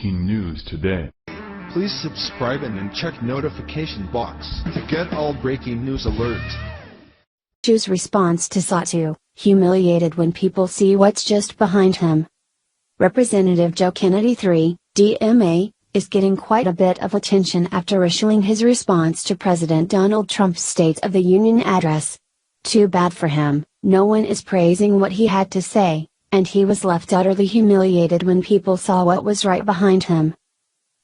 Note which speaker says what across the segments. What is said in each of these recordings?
Speaker 1: breaking news today.
Speaker 2: Please subscribe and then check notification box to get all breaking news alerts.
Speaker 3: SOTU's response to SOTU, humiliated when people see what's just behind him. Representative Joe Kennedy III, DMA, is getting quite a bit of attention after issuing his response to President Donald Trump's State of the Union address. Too bad for him, no one is praising what he had to say, and he was left utterly humiliated when people saw what was right behind him.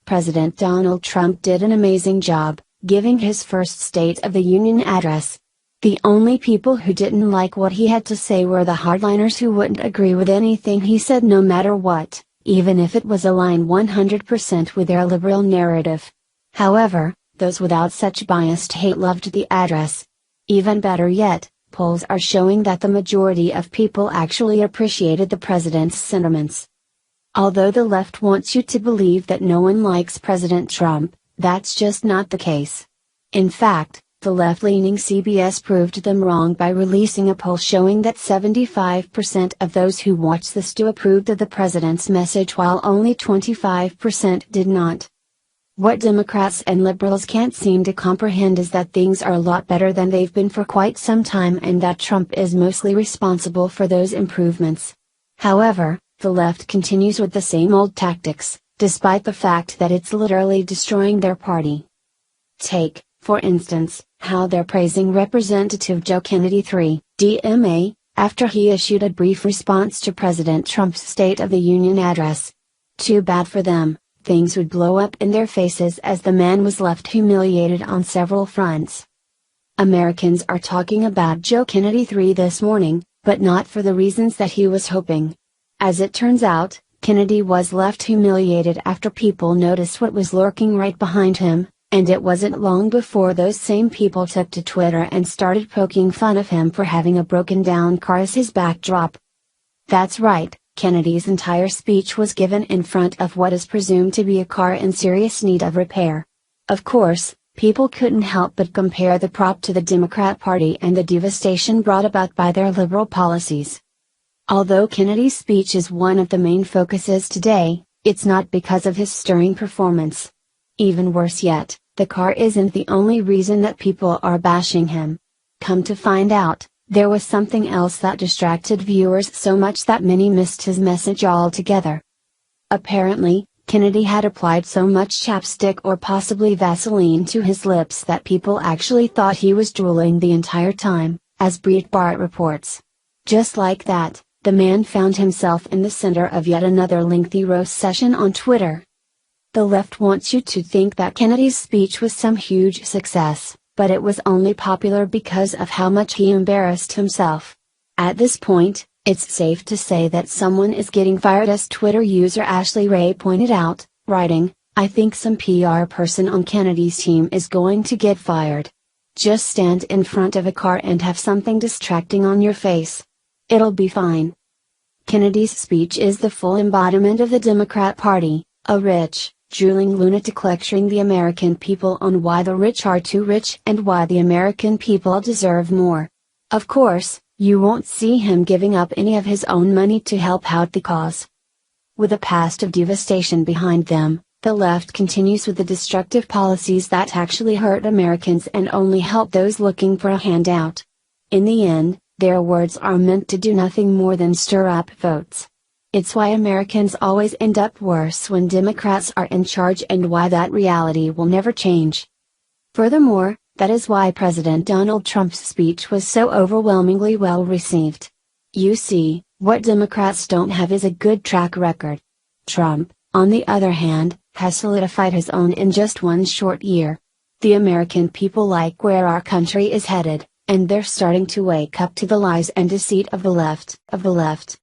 Speaker 3: President Donald Trump did an amazing job, giving his first State of the Union address. The only people who didn't like what he had to say were the hardliners who wouldn't agree with anything he said no matter what, even if it was aligned 100% with their liberal narrative. However, those without such biased hate loved the address. Even better yet, polls are showing that the majority of people actually appreciated the president's sentiments. Although the left wants you to believe that no one likes President Trump, that's just not the case. In fact, the left-leaning CBS proved them wrong by releasing a poll showing that 75% of those who watched the SOTU approved of the president's message while only 25% did not. What Democrats and liberals can't seem to comprehend is that things are a lot better than they've been for quite some time and that Trump is mostly responsible for those improvements. However, the left continues with the same old tactics, despite the fact that it's literally destroying their party. Take, for instance, how they're praising Representative Joe Kennedy III, DMA, after he issued a brief response to President Trump's State of the Union address. Too bad for them, things would blow up in their faces as the man was left humiliated on several fronts. Americans are talking about Joe Kennedy III this morning, but not for the reasons that he was hoping. As it turns out, Kennedy was left humiliated after people noticed what was lurking right behind him, and it wasn't long before those same people took to Twitter and started poking fun of him for having a broken down car as his backdrop. That's right, Kennedy's entire speech was given in front of what is presumed to be a car in serious need of repair. Of course, people couldn't help but compare the prop to the Democrat Party and the devastation brought about by their liberal policies. Although Kennedy's speech is one of the main focuses today, it's not because of his stirring performance. Even worse yet, the car isn't the only reason that people are bashing him. Come to find out, there was something else that distracted viewers so much that many missed his message altogether. Apparently, Kennedy had applied so much chapstick or possibly Vaseline to his lips that people actually thought he was drooling the entire time, as Breitbart reports. Just like that, the man found himself in the center of yet another lengthy roast session on Twitter. The left wants you to think that Kennedy's speech was some huge success, but it was only popular because of how much he embarrassed himself. At this point, it's safe to say that someone is getting fired, as Twitter user Ashley Ray pointed out, writing, "I think some PR person on Kennedy's team is going to get fired. Just stand in front of a car and have something distracting on your face. It'll be fine." Kennedy's speech is the full embodiment of the Democrat Party, a rich, drooling lunatic lecturing the American people on why the rich are too rich and why the American people deserve more. Of course, you won't see him giving up any of his own money to help out the cause. With a past of devastation behind them, the left continues with the destructive policies that actually hurt Americans and only help those looking for a handout. In the end, their words are meant to do nothing more than stir up votes. It's why Americans always end up worse when Democrats are in charge and why that reality will never change. Furthermore, that is why President Donald Trump's speech was so overwhelmingly well received. You see, what Democrats don't have is a good track record. Trump, on the other hand, has solidified his own in just one short year. The American people like where our country is headed, and they're starting to wake up to the lies and deceit of the left.